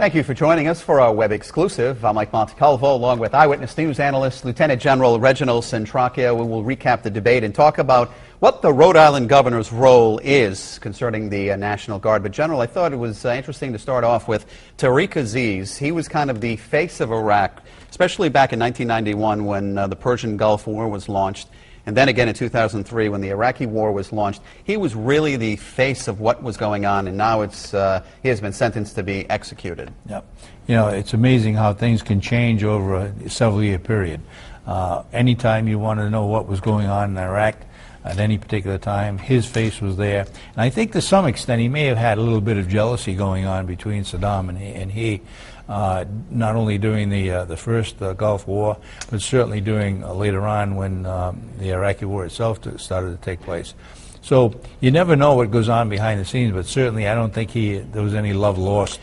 Thank you for joining us for our web exclusive. I'm Mike Montecalvo, along with Eyewitness News analyst Lieutenant General Reginald Centracchio. We will recap the debate and talk about what the Rhode Island governor's role is concerning the National Guard. But, General, I thought it was interesting to start off with Tariq Aziz. He was kind of the face of Iraq, especially back in 1991 when the Persian Gulf War was launched. And then again in 2003 when the Iraqi war was launched. He was really the face of what was going on, and now he has been sentenced to be executed. Yep. You know, it's amazing how things can change over a several-year period. Anytime you want to know what was going on in Iraq at any particular time, his face was there. And I think to some extent he may have had a little bit of jealousy going on between Saddam and he. Not only during the first Gulf War, but certainly during later on when the Iraqi war itself started to take place. So you never know what goes on behind the scenes, but certainly I don't think there was any love lost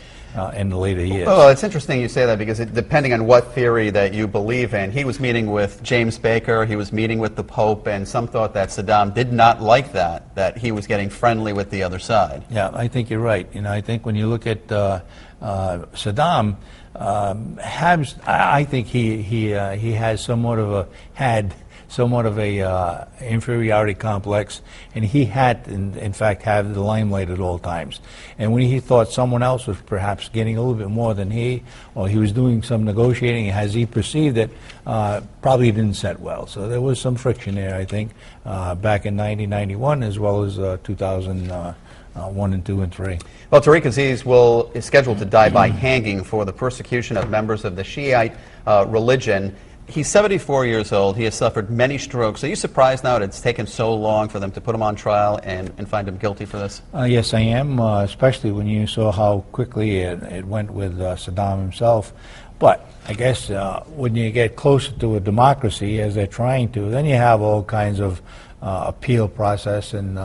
in the later years. Well, it's interesting you say that because depending on what theory that you believe in, he was meeting with James Baker, he was meeting with the Pope, and some thought that Saddam did not like that he was getting friendly with the other side. Yeah, I think you're right. You know, I think when you look at Saddam, I think he has somewhat of a inferiority complex, and he had, in fact, have the limelight at all times. And when he thought someone else was perhaps getting a little bit more than he, or he was doing some negotiating, as he perceived it, probably didn't set well. So there was some friction there, I think, back in 1991 as well as 2001 and 2 and 3. Well, Tariq Aziz is scheduled to die by hanging for the persecution of members of the Shiite religion. He's 74 years old. He has suffered many strokes. Are you surprised now that it's taken so long for them to put him on trial and find him guilty for this? Yes, I am, especially when you saw how quickly it went with Saddam himself. But I guess when you get closer to a democracy, as they're trying to, then you have all kinds of appeal process, and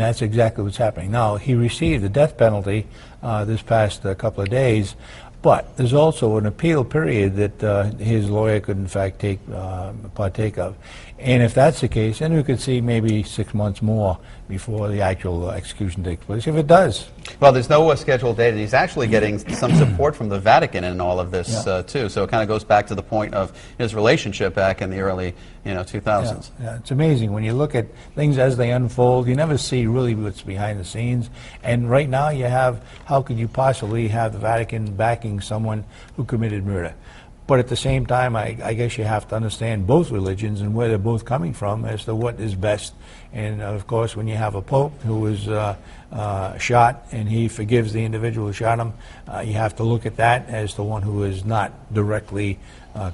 that's exactly what's happening. Now, he received the death penalty this past couple of days, but there's also an appeal period that his lawyer could, in fact, partake of. And if that's the case, then we could see maybe 6 months more before the actual execution takes place, if it does. Well, there's no scheduled date, and he's actually getting some support from the Vatican in all of this, too. So it kind of goes back to the point of his relationship back in the early 2000s. Yeah, it's amazing. When you look at things as they unfold, you never see really what's behind the scenes. And right now you have, how could you possibly have the Vatican backing someone who committed murder? But at the same time, I guess you have to understand both religions and where they're both coming from as to what is best. And of course, when you have a pope who was shot and he forgives the individual who shot him, you have to look at that as the one who has not directly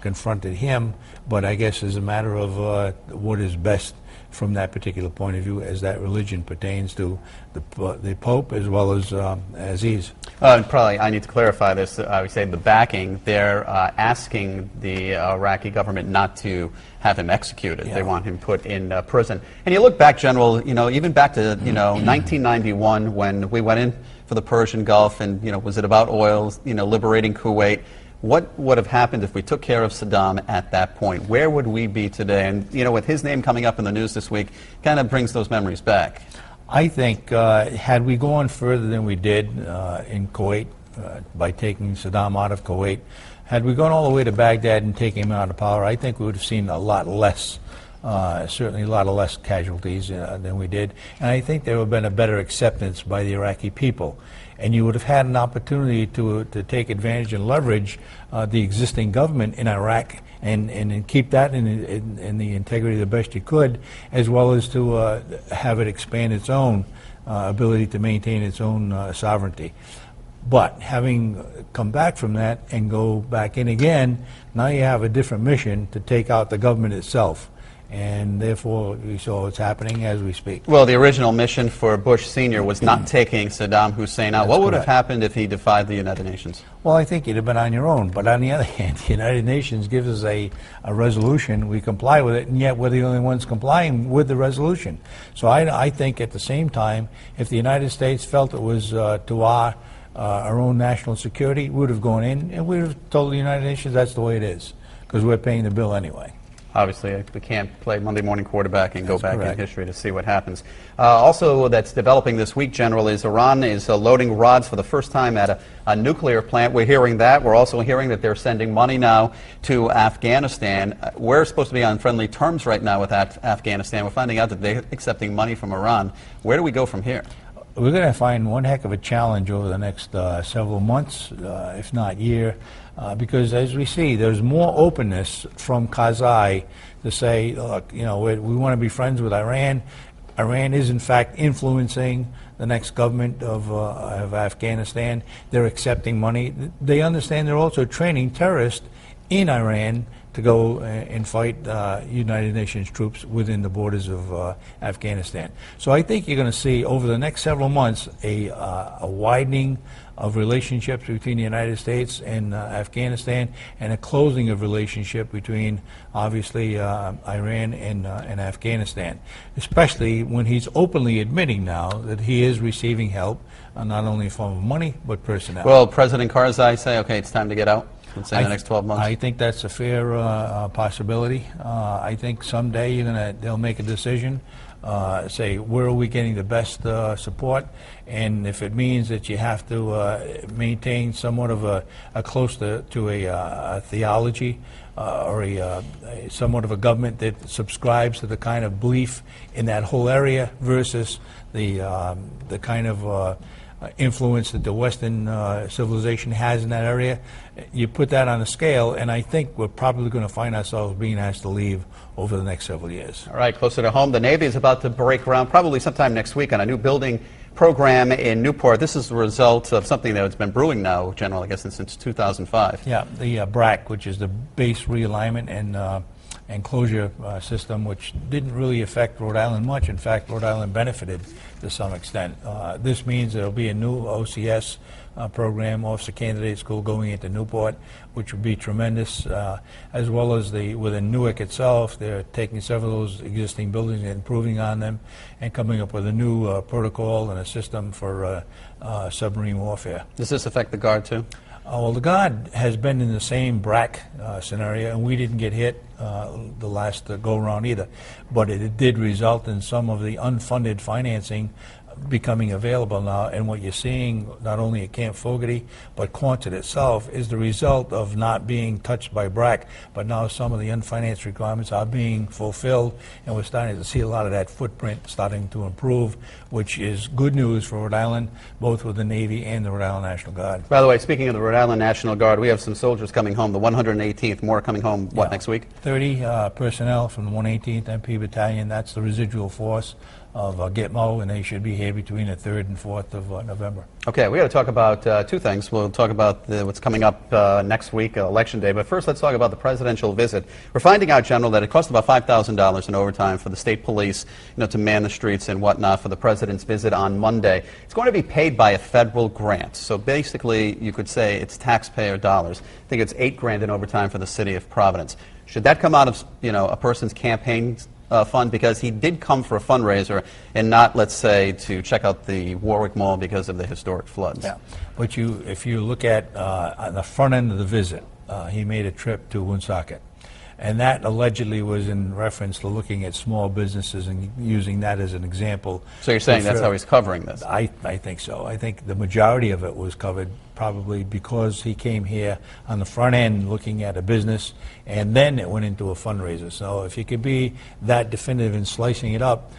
confronted him, but I guess is a matter of what is best from that particular point of view as that religion pertains to the Pope as well as Aziz. Probably I need to clarify this. I would say the backing, they're asking the Iraqi government not to have him executed. Yeah. They want him put in prison. And you look back, General, even back to 1991 when we went in for the Persian Gulf, and was it about oil, liberating Kuwait? What would have happened if we took care of Saddam at that point? Where would we be today? And, with his name coming up in the news this week, kind of brings those memories back. I think had we gone further than we did in Kuwait by taking Saddam out of Kuwait, had we gone all the way to Baghdad and taken him out of power, I think we would have seen a lot less, certainly a lot of less casualties than we did. And I think there would have been a better acceptance by the Iraqi people. And you would have had an opportunity to take advantage and leverage the existing government in Iraq and keep that in the integrity the best you could, as well as to have it expand its own ability to maintain its own sovereignty. But having come back from that and go back in again, now you have a different mission to take out the government itself. And therefore, we saw what's happening as we speak. Well, the original mission for Bush Sr. was not taking Saddam Hussein out. What would have happened if he defied the United Nations? Well, I think you'd have been on your own. But on the other hand, the United Nations gives us a resolution. We comply with it, and yet we're the only ones complying with the resolution. So I think at the same time, if the United States felt it was to our own national security, we would have gone in and we would have told the United Nations that's the way it is, because we're paying the bill anyway. Obviously, we can't play Monday morning quarterback and go That's back correct. in history to see what happens. Also, that's developing this week, General, is Iran is loading rods for the first time at a nuclear plant. We're hearing that. We're also hearing that they're sending money now to Afghanistan. We're supposed to be on friendly terms right now with Afghanistan. We're finding out that they're accepting money from Iran. Where do we go from here? We're going to find one heck of a challenge over the next several months, if not year, because as we see, there's more openness from Karzai to say, look, you know, we want to be friends with Iran. Iran is in fact influencing the next government of Afghanistan. They're accepting money. They understand they're also training terrorists in Iran to go and fight United Nations troops within the borders of Afghanistan. So I think you're going to see over the next several months a widening of relationships between the United States and Afghanistan, and a closing of relationship between, obviously, Iran and Afghanistan, especially when he's openly admitting now that he is receiving help, not only in form of money, but personnel. Well, President Karzai say, okay, it's time to get out? Let's say in the next 12 months? I think that's a fair possibility. I think someday they'll make a decision, say where are we getting the best support, and if it means that you have to maintain somewhat of a close to a theology or somewhat of a government that subscribes to the kind of belief in that whole area versus the kind of influence that the Western civilization has in that area, you put that on a scale, and I think we're probably going to find ourselves being asked to leave over the next several years. All right, closer to home, the Navy is about to break ground probably sometime next week on a new building program in Newport. This is the result of something that's been brewing now, General, I guess, since 2005. Yeah, the BRAC, which is the Base Realignment and Closure System, which didn't really affect Rhode Island much. In fact, Rhode Island benefited to some extent. This means there will be a new OCS program, Officer Candidate School, going into Newport, which would be tremendous, as well as within Newark itself. They're taking several of those existing buildings and improving on them and coming up with a new protocol and a system for submarine warfare. Does this affect the Guard, too? Well, the Guard has been in the same BRAC scenario, and we didn't get hit the last go-around either. But it did result in some of the unfunded financing becoming available now, and what you're seeing not only at Camp Fogarty but Quonset itself is the result of not being touched by BRAC, but now some of the unfinanced requirements are being fulfilled, and we're starting to see a lot of that footprint starting to improve, which is good news for Rhode Island, both with the Navy and the Rhode Island National Guard. By the way, speaking of the Rhode Island National Guard, we have some soldiers coming home, the 118th, more coming home, next week? 30 personnel from the 118th MP Battalion. That's the residual force of Gitmo, and they should be here between the 3rd and 4th of November. Okay, we got to talk about two things. We'll talk about what's coming up next week, Election Day, but first let's talk about the presidential visit. We're finding out, General, that it cost about $5,000 in overtime for the state police, to man the streets and whatnot for the president's visit on Monday. It's going to be paid by a federal grant, so basically you could say it's taxpayer dollars. I think it's $8,000 in overtime for the city of Providence. Should that come out of, a person's campaign fund, because he did come for a fundraiser and not, let's say, to check out the Warwick Mall because of the historic floods? Yeah, but if you look at on the front end of the visit, he made a trip to Woonsocket, and that allegedly was in reference to looking at small businesses and using that as an example. So you're saying that's how he's covering this? I think so. I think the majority of it was covered probably because he came here on the front end looking at a business, and then it went into a fundraiser. So if you could be that definitive in slicing it up,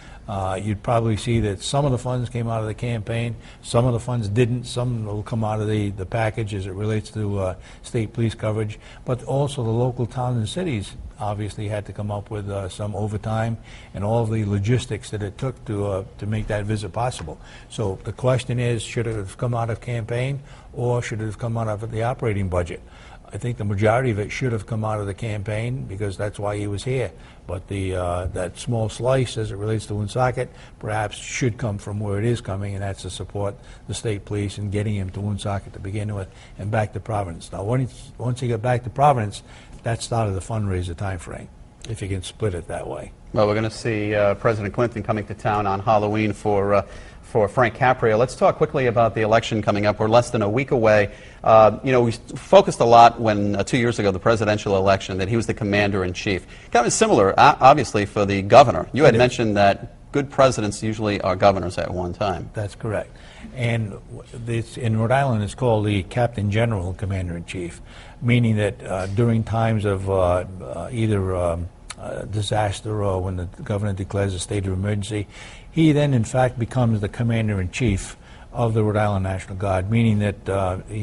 you'd probably see that some of the funds came out of the campaign, some of the funds didn't, some will come out of the package as it relates to state police coverage, but also the local towns and cities obviously had to come up with some overtime and all of the logistics that it took to make that visit possible. So the question is, should it have come out of campaign or should it have come out of the operating budget? I think the majority of it should have come out of the campaign because that's why he was here. But that small slice as it relates to Woonsocket perhaps should come from where it is coming, and that's to support the state police and getting him to Woonsocket to begin with and back to Providence. Now, once he got back to Providence, that started the fundraiser time frame. if you can split it that way. Well, we're going to see President Clinton coming to town on Halloween for Frank Caprio. Let's talk quickly about the election coming up. We're less than a week away. We focused a lot when 2 years ago, the presidential election, that he was the commander-in-chief. Kind of similar, obviously, for the governor. You had mentioned that good presidents usually are governors at one time. That's correct. And this, in Rhode Island, it's called the Captain General Commander-in-Chief, meaning that during times of either disaster or when the governor declares a state of emergency, he then in fact becomes the commander-in-chief of the Rhode Island National Guard, meaning that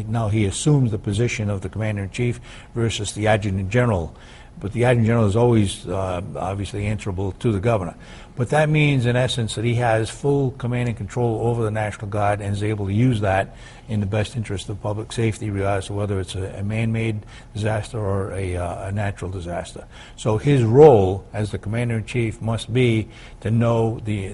now he assumes the position of the commander-in-chief versus the adjutant general. But the adjutant general is always obviously answerable to the governor. But that means, in essence, that he has full command and control over the National Guard and is able to use that in the best interest of public safety, regardless of whether it's a man-made disaster or a natural disaster. So his role as the commander-in-chief must be to know the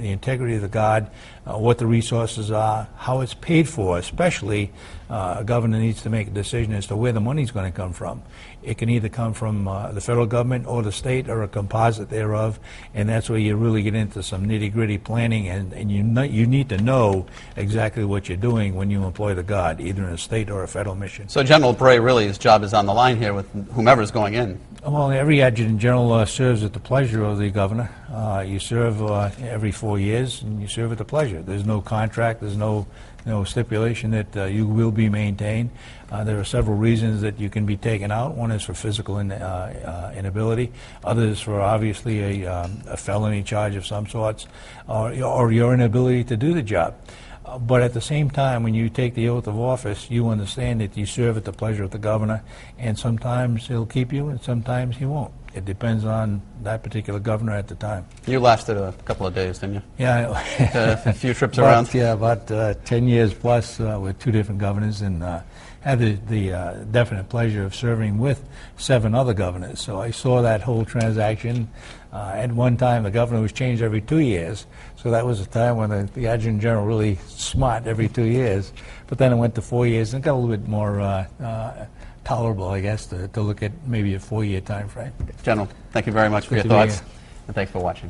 integrity of the Guard, what the resources are, how it's paid for, especially a governor needs to make a decision as to where the money's going to come from. It can either come from the federal government or the state or a composite thereof, and that's where you really get into some nitty-gritty planning, and you need to know exactly what you're doing when you employ the Guard, either in a state or a federal mission. So General Bray, really, his job is on the line here with whomever's going in. Well, every adjutant general serves at the pleasure of the governor. You serve every 4 years, and you serve at the pleasure. There's no contract, there's no stipulation that you will be maintained. There are several reasons that you can be taken out. One is for physical inability. Others for obviously a felony charge of some sorts, or your inability to do the job. But at the same time, when you take the oath of office, you understand that you serve at the pleasure of the governor, and sometimes he'll keep you and sometimes he won't. It depends on that particular governor at the time. You lasted a couple of days, didn't you? Yeah. A few trips around? Yeah, about 10 years plus with 2 different governors, and had the definite pleasure of serving with 7 other governors. So I saw that whole transaction. At one time, the governor was changed every 2 years. So that was a time when the adjutant general really smart every 2 years. But then it went to 4 years and got a little bit more tolerable, I guess, to look at maybe a 4-year time frame. General, thank you very much for your thoughts, and thanks for watching.